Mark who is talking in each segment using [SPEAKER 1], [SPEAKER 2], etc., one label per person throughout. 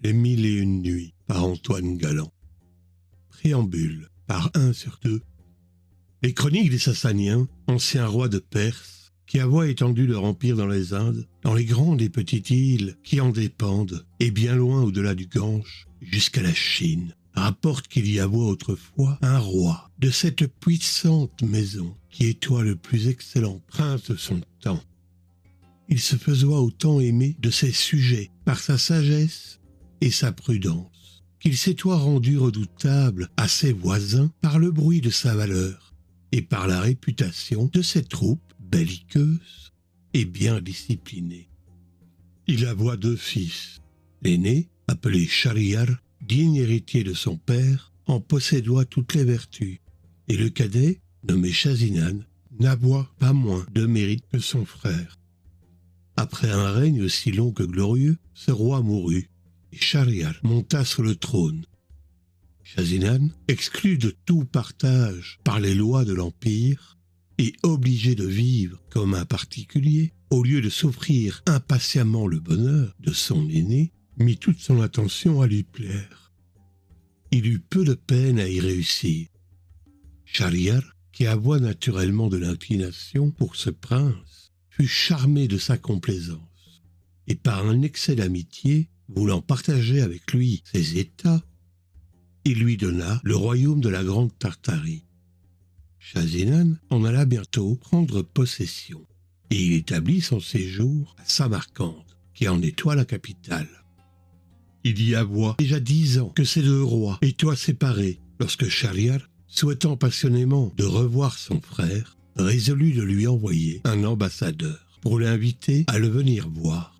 [SPEAKER 1] Les mille et une nuits par Antoine Galland. Préambule par 1/2. Les chroniques des Sassaniens, anciens rois de Perse, qui avoient étendu leur empire dans les Indes, dans les grandes et petites îles qui en dépendent, et bien loin au-delà du Gange, jusqu'à la Chine, rapportent qu'il y avoit autrefois un roi de cette puissante maison qui étoit le plus excellent prince de son temps. Il se faisoit autant aimer de ses sujets par sa sagesse et sa prudence, qu'il s'étoit rendu redoutable à ses voisins par le bruit de sa valeur et par la réputation de ses troupes belliqueuses et bien disciplinées. Il avoit 2 fils. L'aîné, appelé Shahryar, digne héritier de son père, en possédoit toutes les vertus, et le cadet, nommé Shazinan, n'avoit pas moins de mérite que son frère. Après un règne aussi long que glorieux, ce roi mourut, et Shahryar monta sur le trône. Shazinan, exclu de tout partage par les lois de l'Empire, et obligé de vivre comme un particulier, au lieu de s'offrir impatiemment le bonheur de son aîné, mit toute son attention à lui plaire. Il eut peu de peine à y réussir. Shahryar, qui avoit naturellement de l'inclination pour ce prince, fut charmé de sa complaisance, et par un excès d'amitié, voulant partager avec lui ses états, il lui donna le royaume de la Grande Tartarie. Shazinan en alla bientôt prendre possession, et il établit son séjour à Samarcande, qui en étoit la capitale. Il y avoit déjà 10 ans que ces 2 rois étoient séparés, lorsque Shahryar, souhaitant passionnément de revoir son frère, résolut de lui envoyer un ambassadeur pour l'inviter à le venir voir.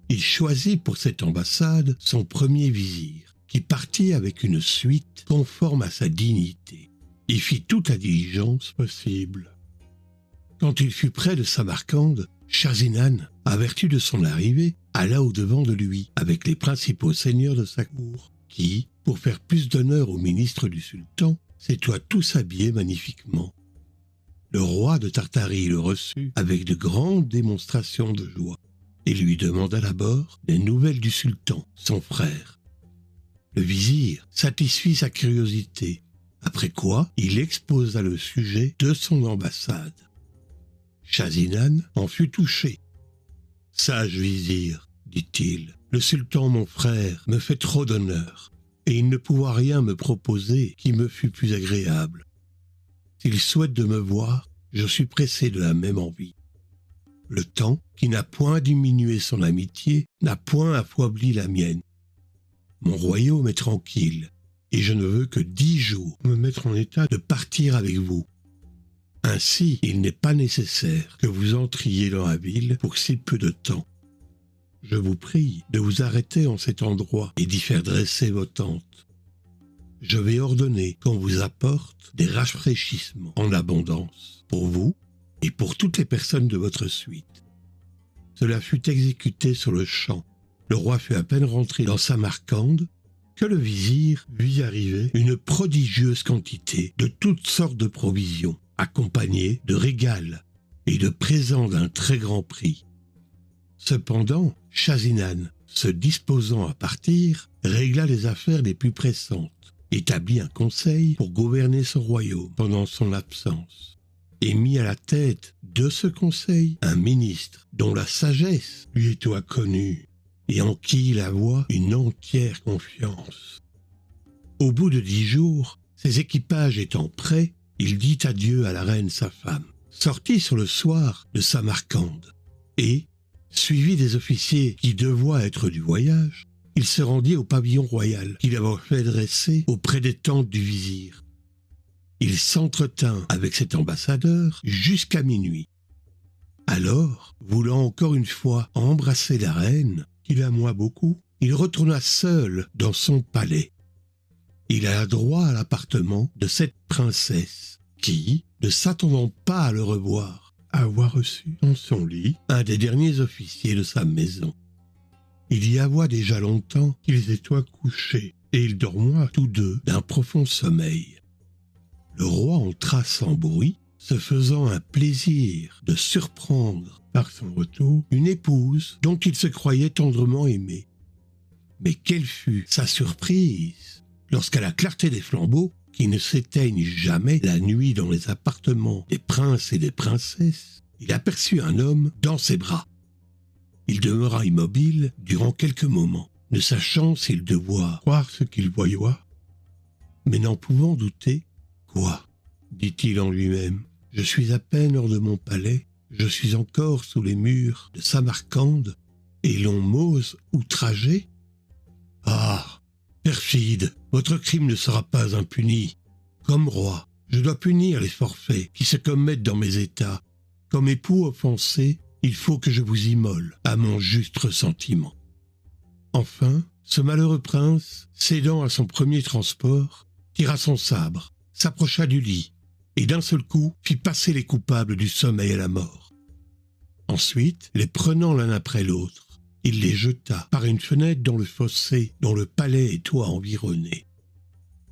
[SPEAKER 1] Il choisit pour cette ambassade son premier vizir, qui partit avec une suite conforme à sa dignité, et fit toute la diligence possible. Quand il fut près de Samarcande, Shazinan, averti de son arrivée, alla au-devant de lui avec les principaux seigneurs de sa cour, qui, pour faire plus d'honneur au ministre du sultan, s'étoient tous habillés magnifiquement. Le roi de Tartarie le reçut avec de grandes démonstrations de joie, et lui demanda d'abord des nouvelles du sultan, son frère. Le vizir satisfit sa curiosité, après quoi il exposa le sujet de son ambassade. Shazinan en fut touché. « Sage vizir, dit-il, le sultan mon frère me fait trop d'honneur, et il ne pourra rien me proposer qui me fût plus agréable. S'il souhaite de me voir, je suis pressé de la même envie. Le temps, qui n'a point diminué son amitié, n'a point affaibli la mienne. Mon royaume est tranquille, et je ne veux que 10 jours me mettre en état de partir avec vous. Ainsi, il n'est pas nécessaire que vous entriez dans la ville pour si peu de temps. Je vous prie de vous arrêter en cet endroit et d'y faire dresser vos tentes. Je vais ordonner qu'on vous apporte des rafraîchissements en abondance, pour vous et pour toutes les personnes de votre suite. » Cela fut exécuté sur le champ. Le roi fut à peine rentré dans Samarcande que le vizir vit arriver une prodigieuse quantité de toutes sortes de provisions, accompagnées de régals et de présents d'un très grand prix. Cependant, Shazinan, se disposant à partir, régla les affaires les plus pressantes, établit un conseil pour gouverner son royaume pendant son absence, et mit à la tête de ce conseil un ministre dont la sagesse lui était connue et en qui il avoit une entière confiance. Au bout de 10 jours, ses équipages étant prêts, il dit adieu à la reine sa femme, sortit sur le soir de Samarcande, et, suivi des officiers qui devaient être du voyage, il se rendit au pavillon royal qu'il avait fait dresser auprès des tentes du vizir. Il s'entretint avec cet ambassadeur jusqu'à minuit. Alors, voulant encore une fois embrasser la reine, qu'il aima beaucoup, il retourna seul dans son palais. Il alla droit à l'appartement de cette princesse qui, ne s'attendant pas à le revoir, avoit reçu dans son lit un des derniers officiers de sa maison. Il y avoit déjà longtemps qu'ils étoient couchés, et ils dormoient tous deux d'un profond sommeil. Le roi entra sans bruit, se faisant un plaisir de surprendre par son retour une épouse dont il se croyait tendrement aimé. Mais quelle fut sa surprise lorsqu'à la clarté des flambeaux, qui ne s'éteignent jamais la nuit dans les appartements des princes et des princesses, il aperçut un homme dans ses bras. Il demeura immobile durant quelques moments, ne sachant s'il devait croire ce qu'il voyait, mais n'en pouvant douter. « Quoi ?» dit-il en lui-même. « Je suis à peine hors de mon palais, je suis encore sous les murs de Samarcande, et l'on m'ose outrager ? Ah, perfide, votre crime ne sera pas impuni. Comme roi, je dois punir les forfaits qui se commettent dans mes états. Comme époux offensé, il faut que je vous immole à mon juste ressentiment. » Enfin, ce malheureux prince, cédant à son premier transport, tira son sabre, s'approcha du lit, et d'un seul coup fit passer les coupables du sommeil à la mort. Ensuite, les prenant l'un après l'autre, il les jeta par une fenêtre dans le fossé dont le palais et toit environné.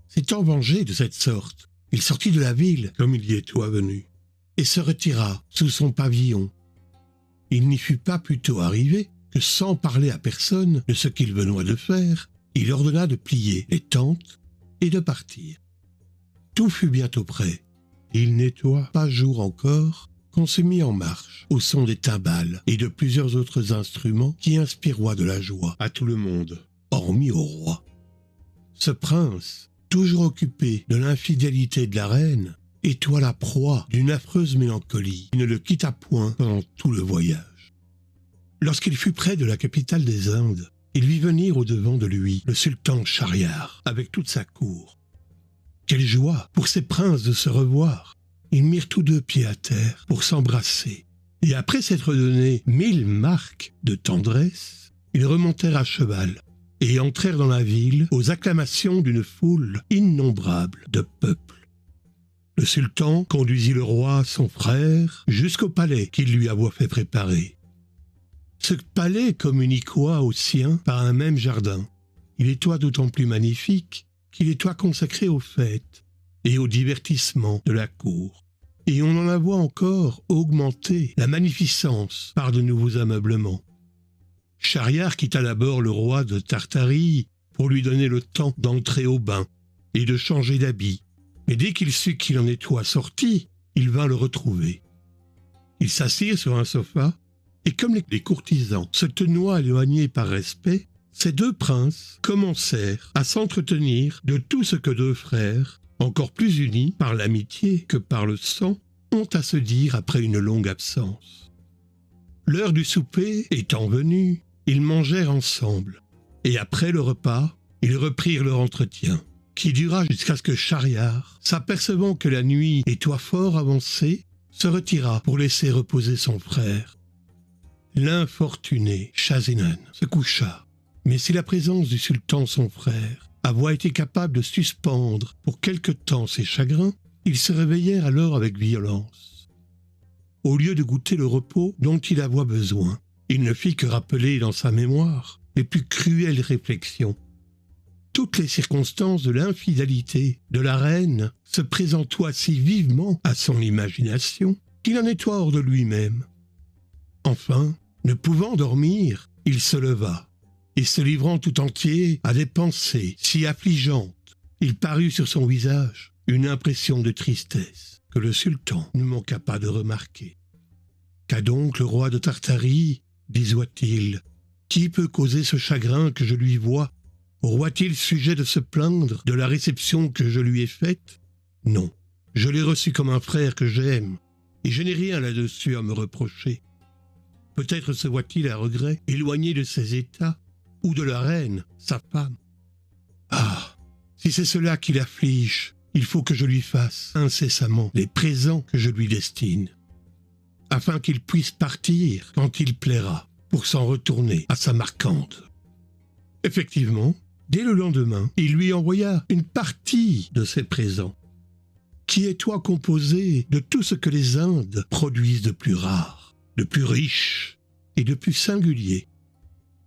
[SPEAKER 1] S'étant vengé de cette sorte, il sortit de la ville comme il y était venu, et se retira sous son pavillon. Il n'y fut pas plus tôt arrivé que, sans parler à personne de ce qu'il venait de faire, il ordonna de plier les tentes et de partir. Tout fut bientôt prêt. Il n'était pas jour encore qu'on se mit en marche au son des timbales et de plusieurs autres instruments qui inspirent de la joie à tout le monde, hormis au roi. Ce prince, toujours occupé de l'infidélité de la reine, était la proie d'une affreuse mélancolie qui ne le quitta point pendant tout le voyage. Lorsqu'il fut près de la capitale des Indes, il vit venir au-devant de lui le sultan Schahriar avec toute sa cour. Quelle joie pour ces princes de se revoir! Ils mirent tous deux pied à terre pour s'embrasser, et après s'être donné 1000 marques de tendresse, ils remontèrent à cheval et entrèrent dans la ville aux acclamations d'une foule innombrable de peuple. Le sultan conduisit le roi, son frère, jusqu'au palais qu'il lui avait fait préparer. Ce palais communiquait au sien par un même jardin. Il était d'autant plus magnifique qu'il était consacré aux fêtes et aux divertissements de la cour. Et on en avait encore augmenté la magnificence par de nouveaux ameublements. Schahriar quitta d'abord le roi de Tartarie pour lui donner le temps d'entrer au bain et de changer d'habit. Mais dès qu'il sut qu'il en était sorti, il vint le retrouver. Ils s'assirent sur un sofa, et comme les courtisans se tenaient éloignés par respect, ces deux princes commencèrent à s'entretenir de tout ce que deux frères, encore plus unis par l'amitié que par le sang, ont à se dire après une longue absence. L'heure du souper étant venue, ils mangèrent ensemble, et après le repas, ils reprirent leur entretien, qui dura jusqu'à ce que Schahriar, s'apercevant que la nuit était fort avancée, se retira pour laisser reposer son frère. L'infortuné Schahzenan se coucha, mais si la présence du sultan son frère avait été capable de suspendre pour quelque temps ses chagrins, ils se réveillèrent alors avec violence. Au lieu de goûter le repos dont il avait besoin, il ne fit que rappeler dans sa mémoire les plus cruelles réflexions. Toutes les circonstances de l'infidélité de la reine se présentaient si vivement à son imagination qu'il en était hors de lui-même. Enfin, ne pouvant dormir, il se leva, et se livrant tout entier à des pensées si affligeantes, il parut sur son visage une impression de tristesse que le sultan ne manqua pas de remarquer. « Qu'a donc le roi de Tartarie ?» disait-il. « Qui peut causer ce chagrin que je lui vois ? Aura-t-il sujet de se plaindre de la réception que je lui ai faite ? Non, je l'ai reçu comme un frère que j'aime, et je n'ai rien là-dessus à me reprocher. Peut-être se voit-il à regret, éloigné de ses états, ou de la reine, sa femme. Ah, si c'est cela qui l'afflige, il faut que je lui fasse incessamment les présents que je lui destine, afin qu'il puisse partir quand il plaira, pour s'en retourner à Samarcande. » Effectivement, dès le lendemain, il lui envoya une partie de ses présents, qui était composée de tout ce que les Indes produisent de plus rare, de plus riche et de plus singulier.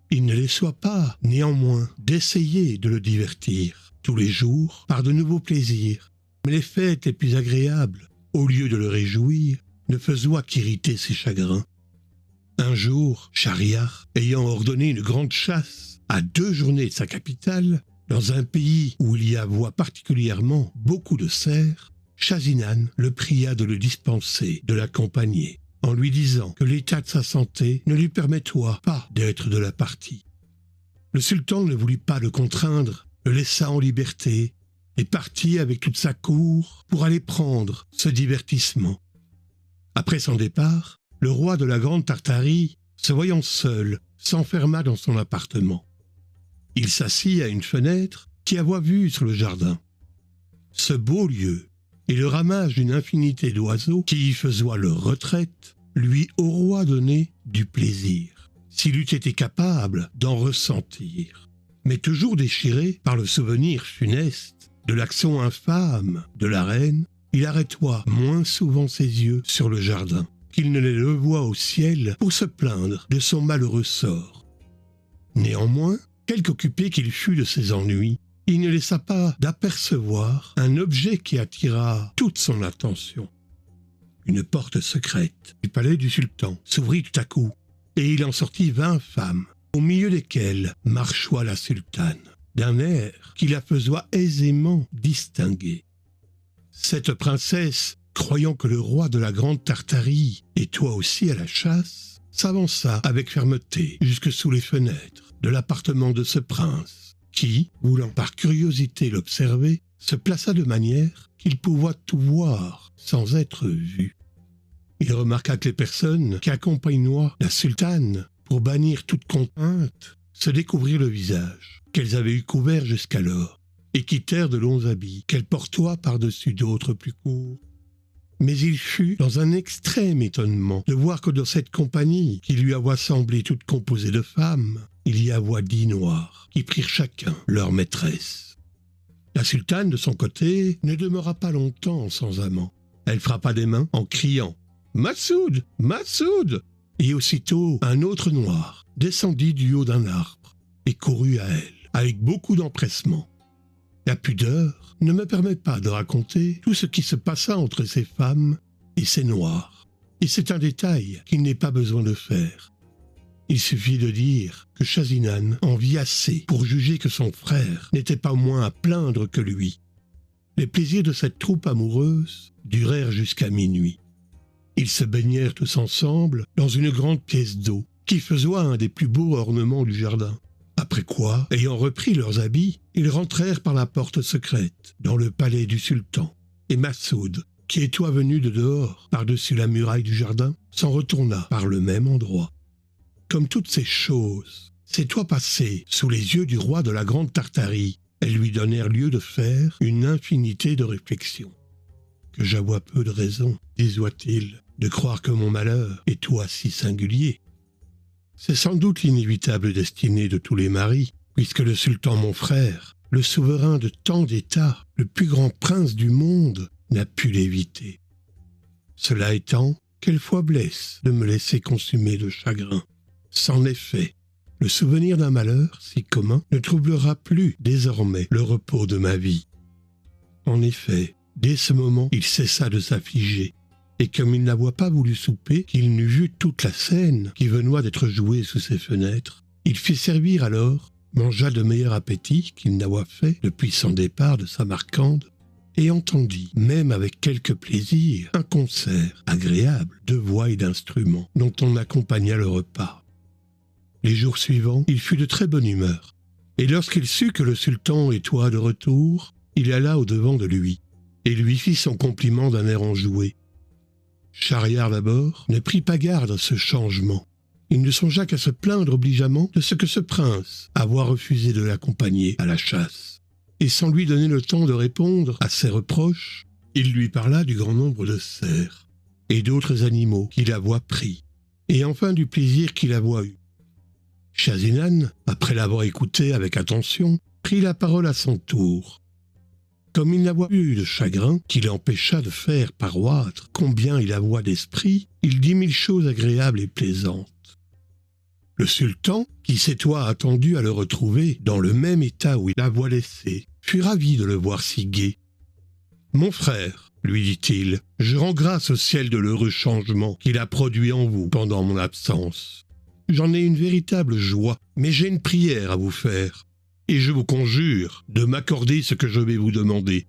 [SPEAKER 1] Il ne les soit pas, néanmoins, d'essayer de le divertir tous les jours par de nouveaux plaisirs, mais les fêtes les plus agréables, au lieu de le réjouir, ne faisaient qu'irriter ses chagrins. Un jour, Schahriar, ayant ordonné une grande chasse à 2 journées de sa capitale, dans un pays où il y avoit particulièrement beaucoup de cerfs, Schahzinan le pria de le dispenser de l'accompagner, en lui disant que l'état de sa santé ne lui permettait pas d'être de la partie. Le sultan ne voulut pas le contraindre, le laissa en liberté et partit avec toute sa cour pour aller prendre ce divertissement. Après son départ, le roi de la Grande Tartarie, se voyant seul, s'enferma dans son appartement. Il s'assit à une fenêtre qui avoit vue sur le jardin. Ce beau lieu et le ramage d'une infinité d'oiseaux qui y faisoient leur retraite lui auront donné du plaisir, s'il eût été capable d'en ressentir. Mais toujours déchiré par le souvenir funeste de l'action infâme de la reine, il arrêtoit moins souvent ses yeux sur le jardin qu'il ne les levait au ciel pour se plaindre de son malheureux sort. Néanmoins, quelque occupé qu'il fût de ses ennuis, il ne laissa pas d'apercevoir un objet qui attira toute son attention. Une porte secrète du palais du sultan s'ouvrit tout à coup, et il en sortit 20 femmes, au milieu desquelles marchoit la sultane, d'un air qui la faisoit aisément distinguer. Cette princesse, croyant que le roi de la Grande Tartarie était aussi à la chasse, s'avança avec fermeté jusque sous les fenêtres de l'appartement de ce prince, qui, voulant par curiosité l'observer, se plaça de manière qu'il pouvait tout voir sans être vu. Il remarqua que les personnes qui accompagnaient la sultane pour bannir toute contrainte se découvrirent le visage qu'elles avaient eu couvert jusqu'alors et quittèrent de longs habits qu'elles portoient par-dessus d'autres plus courts. Mais il fut dans un extrême étonnement de voir que dans cette compagnie qui lui avoit semblé toute composée de femmes, il y avoit 10 noirs qui prirent chacun leur maîtresse. La sultane, de son côté, ne demeura pas longtemps sans amant. Elle frappa des mains en criant « Massoud, Massoud !» Et aussitôt, un autre noir descendit du haut d'un arbre et courut à elle, avec beaucoup d'empressement. La pudeur ne me permet pas de raconter tout ce qui se passa entre ces femmes et ces noirs. Et c'est un détail qu'il n'est pas besoin de faire. Il suffit de dire que Schahzinan en vit assez pour juger que son frère n'était pas moins à plaindre que lui. Les plaisirs de cette troupe amoureuse durèrent jusqu'à minuit. Ils se baignèrent tous ensemble dans une grande pièce d'eau qui faisait un des plus beaux ornements du jardin. Après quoi, ayant repris leurs habits, ils rentrèrent par la porte secrète dans le palais du sultan. Et Massoud, qui était venu de dehors par-dessus la muraille du jardin, s'en retourna par le même endroit. Comme toutes ces choses s'étaient passées sous les yeux du roi de la Grande Tartarie, elles lui donnèrent lieu de faire une infinité de réflexions. Que j'avoue peu de raison, disait-il, de croire que mon malheur est toi si singulier. C'est sans doute l'inévitable destinée de tous les maris, puisque le sultan mon frère, le souverain de tant d'États, le plus grand prince du monde, n'a pu l'éviter. Cela étant, quelle fois blesse de me laisser consumer de chagrin. C'en est fait. Le souvenir d'un malheur si commun ne troublera plus désormais le repos de ma vie. En effet, dès ce moment, il cessa de s'affliger. Et comme il n'avoit pas voulu souper, qu'il n'eût vu toute la scène qui venait d'être jouée sous ses fenêtres, il fit servir alors, mangea de meilleur appétit qu'il n'avoit fait depuis son départ de Samarcande, et entendit, même avec quelque plaisir, un concert agréable de voix et d'instruments dont on accompagna le repas. Les jours suivants, il fut de très bonne humeur, et lorsqu'il sut que le sultan était de retour, il alla au-devant de lui, et lui fit son compliment d'un air enjoué. Schahriar d'abord ne prit pas garde à ce changement. Il ne songea qu'à se plaindre obligeamment de ce que ce prince avait refusé de l'accompagner à la chasse. Et sans lui donner le temps de répondre à ses reproches, il lui parla du grand nombre de cerfs et d'autres animaux qu'il avait pris, et enfin du plaisir qu'il avait eu. Schahzinan, après l'avoir écouté avec attention, prit la parole à son tour. Comme il n'avait eu de chagrin qui l'empêcha de faire paroître combien il avait d'esprit, il dit 1000 choses agréables et plaisantes. Le sultan, qui s'était attendu à le retrouver dans le même état où il l'avait laissé, fut ravi de le voir si gai. « Mon frère, lui dit-il, je rends grâce au ciel de l'heureux changement qu'il a produit en vous pendant mon absence. J'en ai une véritable joie, mais j'ai une prière à vous faire, et je vous conjure de m'accorder ce que je vais vous demander. »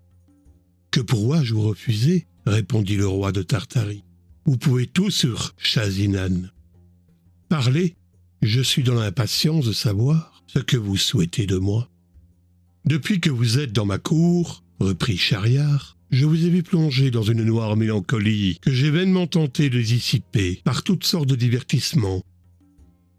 [SPEAKER 1] « Que pourrais-je vous refuser ?» répondit le roi de Tartarie. « Vous pouvez tout sur Shazinan. Parlez, je suis dans l'impatience de savoir ce que vous souhaitez de moi. » « Depuis que vous êtes dans ma cour, reprit Schahriar, je vous ai vu plonger dans une noire mélancolie que j'ai vainement tenté de dissiper par toutes sortes de divertissements.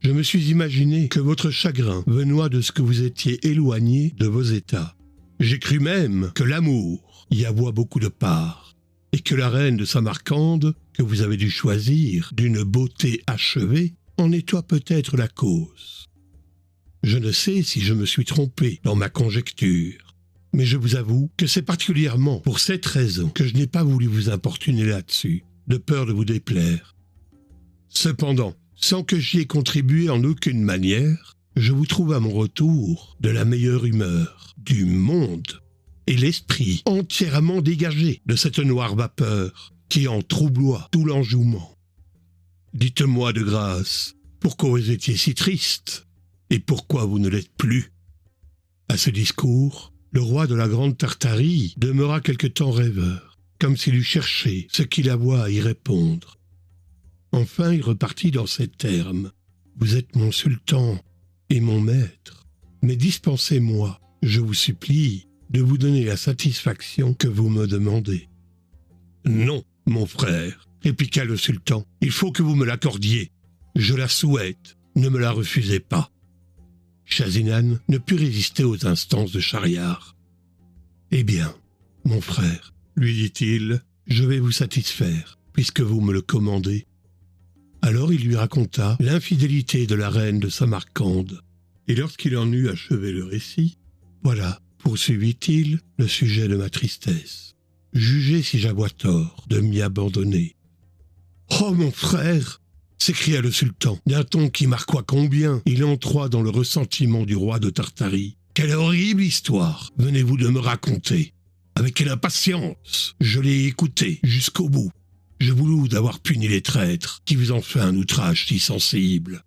[SPEAKER 1] Je me suis imaginé que votre chagrin venait de ce que vous étiez éloigné de vos états. J'ai cru même que l'amour y avoit beaucoup de part, et que la reine de Samarcande, que vous avez dû choisir d'une beauté achevée, en était peut-être la cause. Je ne sais si je me suis trompé dans ma conjecture, mais je vous avoue que c'est particulièrement pour cette raison que je n'ai pas voulu vous importuner là-dessus, de peur de vous déplaire. Cependant, sans que j'y ai contribué en aucune manière, je vous trouve à mon retour de la meilleure humeur du monde et l'esprit entièrement dégagé de cette noire vapeur qui en troubloie tout l'enjouement. Dites-moi de grâce, pourquoi vous étiez si triste et pourquoi vous ne l'êtes plus ?» À ce discours, le roi de la Grande Tartarie demeura quelque temps rêveur, comme s'il eût cherché ce qu'il avoit à y répondre. Enfin, il repartit dans ces termes. « Vous êtes mon sultan et mon maître, mais dispensez-moi, je vous supplie, de vous donner la satisfaction que vous me demandez. »« Non, mon frère, répliqua le sultan, il faut que vous me l'accordiez. Je la souhaite, ne me la refusez pas. » Shazinan ne put résister aux instances de Schahriar. « Eh bien, mon frère, lui dit-il, je vais vous satisfaire, puisque vous me le commandez. » Alors il lui raconta l'infidélité de la reine de Samarcande, et lorsqu'il en eut achevé le récit, « Voilà, poursuivit-il, le sujet de ma tristesse. Jugez si j'avois tort de m'y abandonner. »« Oh mon frère !» s'écria le sultan, d'un ton qui marqua combien il entra dans le ressentiment du roi de Tartarie. « Quelle horrible histoire venez-vous de me raconter! Avec quelle impatience je l'ai écoutée jusqu'au bout. Je vous loue d'avoir puni les traîtres qui vous ont fait un outrage si sensible.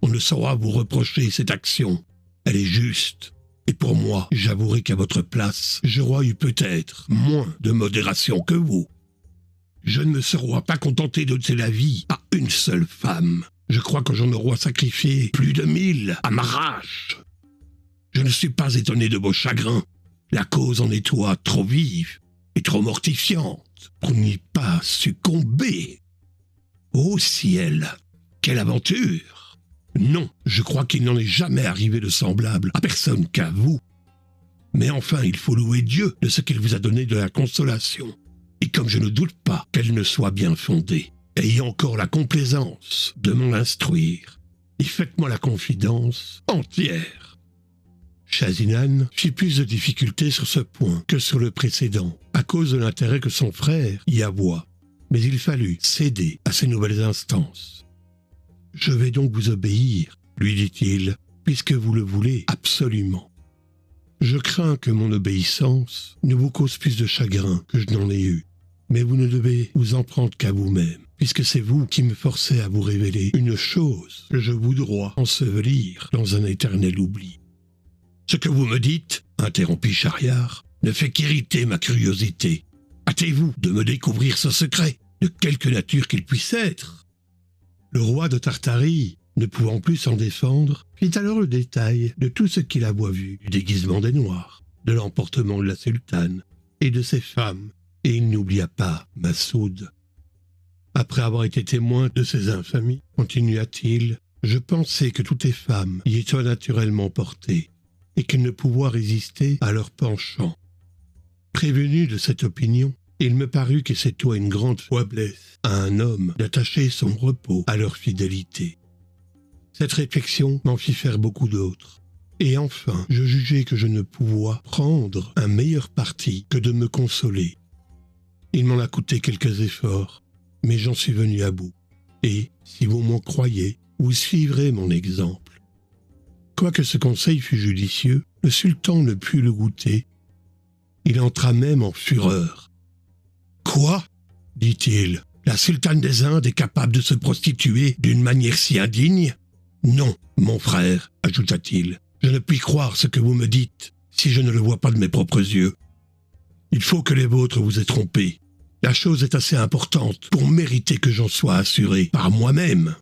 [SPEAKER 1] On ne saura vous reprocher cette action. Elle est juste. Et pour moi, j'avouerai qu'à votre place, j'aurais eu peut-être moins de modération que vous. Je ne me serais pas contenté de donner la vie à une seule femme. Je crois que j'en aurais sacrifié plus de 1000 à ma rage. Je ne suis pas étonné de vos chagrins. La cause en est toi trop vive et trop mortifiante pour n'y pas succomber. Ô ciel, quelle aventure! Non, je crois qu'il n'en est jamais arrivé de semblable à personne qu'à vous. Mais enfin, il faut louer Dieu de ce qu'il vous a donné de la consolation. Et comme je ne doute pas qu'elle ne soit bien fondée, ayez encore la complaisance de m'en instruire, et faites-moi la confidence entière. » Shazinan fit plus de difficultés sur ce point que sur le précédent, à cause de l'intérêt que son frère y avoua, mais il fallut céder à ces nouvelles instances. « Je vais donc vous obéir, lui dit-il, puisque vous le voulez absolument. Je crains que mon obéissance ne vous cause plus de chagrin que je n'en ai eu, mais vous ne devez vous en prendre qu'à vous-même, puisque c'est vous qui me forcez à vous révéler une chose que je voudrais ensevelir dans un éternel oubli. »« Ce que vous me dites, interrompit Schahriar, ne fait qu'irriter ma curiosité. Hâtez-vous de me découvrir ce secret, de quelque nature qu'il puisse être. » Le roi de Tartarie, ne pouvant plus s'en défendre, fit alors le détail de tout ce qu'il avoit vu, du déguisement des Noirs, de l'emportement de la sultane et de ses femmes, et il n'oublia pas Massoud. Après avoir été témoin de ces infamies, continua-t-il, je pensais que toutes les femmes y étaient naturellement portées, et qu'elles ne pouvaient résister à leur penchant. Prévenu de cette opinion, il me parut que c'était une grande faiblesse à un homme d'attacher son repos à leur fidélité. Cette réflexion m'en fit faire beaucoup d'autres. Et enfin, je jugeai que je ne pouvais prendre un meilleur parti que de me consoler. Il m'en a coûté quelques efforts, mais j'en suis venu à bout. Et, si vous m'en croyez, vous suivrez mon exemple. » Quoique ce conseil fût judicieux, le sultan ne put le goûter. Il entra même en fureur. Quoi ? Dit-il. La sultane des Indes est capable de se prostituer d'une manière si indigne ? Non, mon frère, ajouta-t-il. Je ne puis croire ce que vous me dites si je ne le vois pas de mes propres yeux. Il faut que les vôtres vous aient trompé. La chose est assez importante pour mériter que j'en sois assuré par moi-même.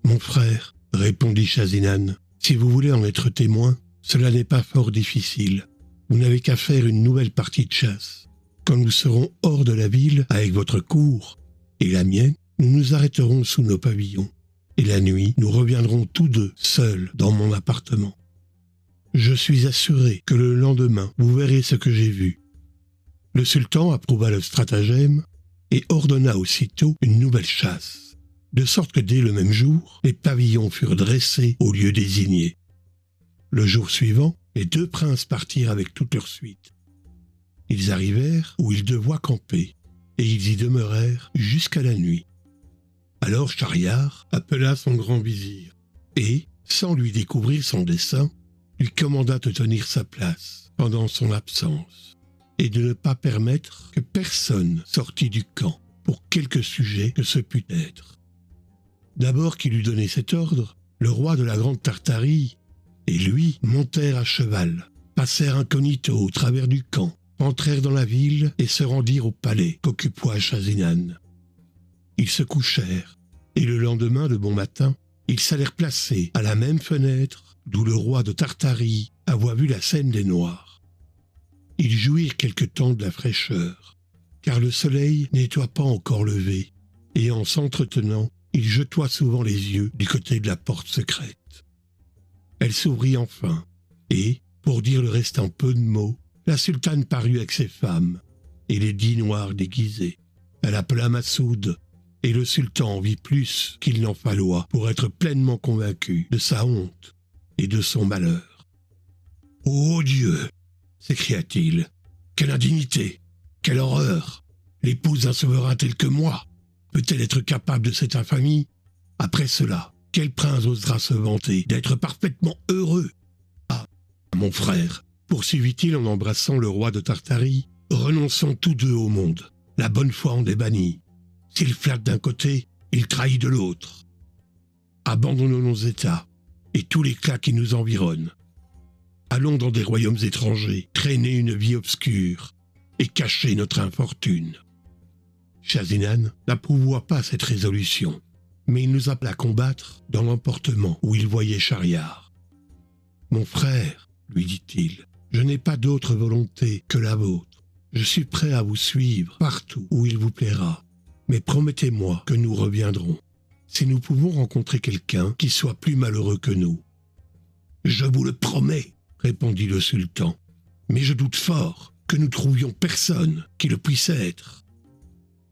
[SPEAKER 1] Mon frère, répondit Chazinan, si vous voulez en être témoin, cela n'est pas fort difficile. Vous n'avez qu'à faire une nouvelle partie de chasse. Quand nous serons hors de la ville avec votre cour et la mienne, nous nous arrêterons sous nos pavillons. Et la nuit, nous reviendrons tous deux seuls dans mon appartement. Je suis assuré que le lendemain, vous verrez ce que j'ai vu. Le sultan approuva le stratagème et ordonna aussitôt une nouvelle chasse, de sorte que dès le même jour, les pavillons furent dressés au lieu désigné. Le jour suivant, les deux princes partirent avec toute leur suite. Ils arrivèrent où ils devaient camper, et ils y demeurèrent jusqu'à la nuit. Alors Schahriar appela son grand vizir, et, sans lui découvrir son dessein, lui commanda de tenir sa place pendant son absence, et de ne pas permettre que personne sortît du camp, pour quelque sujet que ce pût être. D'abord qu'il eut donné cet ordre, le roi de la Grande Tartarie et lui montèrent à cheval, passèrent incognito au travers du camp, entrèrent dans la ville et se rendirent au palais qu'occupait Chazinan. Ils se couchèrent, et le lendemain de bon matin, ils s'allèrent placer à la même fenêtre d'où le roi de Tartarie avait vu la scène des Noirs. Ils jouirent quelque temps de la fraîcheur, car le soleil n'était pas encore levé, et en s'entretenant, il jeta souvent les yeux du côté de la porte secrète. Elle s'ouvrit enfin, et, pour dire le restant peu de mots, la sultane parut avec ses femmes, et les 10 Noirs déguisés. Elle appela Massoud, et le sultan en vit plus qu'il n'en falloit pour être pleinement convaincu de sa honte et de son malheur. « Ô Dieu !» s'écria-t-il. « Quelle indignité! Quelle horreur! L'épouse d'un souverain tel que moi peut-elle être capable de cette infamie? Après cela, quel prince osera se vanter d'être parfaitement heureux? Ah, mon frère, poursuivit-il en embrassant le roi de Tartarie, renonçons tous deux au monde. La bonne foi en est bannie. S'il flatte d'un côté, il trahit de l'autre. Abandonnons nos États et tout l'éclat qui nous environne. Allons dans des royaumes étrangers, traîner une vie obscure et cacher notre infortune. Chazinan n'approuva pas cette résolution, mais il nous appela à combattre dans l'emportement où il voyait Schahriar. « Mon frère, lui dit-il, je n'ai pas d'autre volonté que la vôtre. Je suis prêt à vous suivre partout où il vous plaira, mais promettez-moi que nous reviendrons, si nous pouvons rencontrer quelqu'un qui soit plus malheureux que nous. »« Je vous le promets, » répondit le sultan, « mais je doute fort que nous trouvions personne qui le puisse être. »«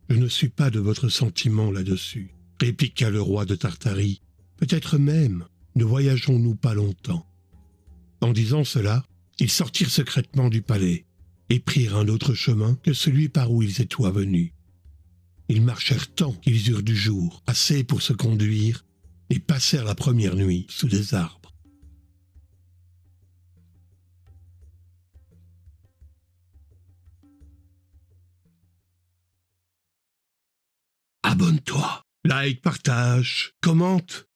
[SPEAKER 1] Je ne suis pas de votre sentiment là-dessus, » répliqua le roi de Tartarie. « Peut-être même ne voyageons-nous pas longtemps. » En disant cela, ils sortirent secrètement du palais et prirent un autre chemin que celui par où ils étaient venus. Ils marchèrent tant qu'ils eurent du jour, assez pour se conduire, et passèrent la première nuit sous des arbres. Abonne-toi, like, partage, commente.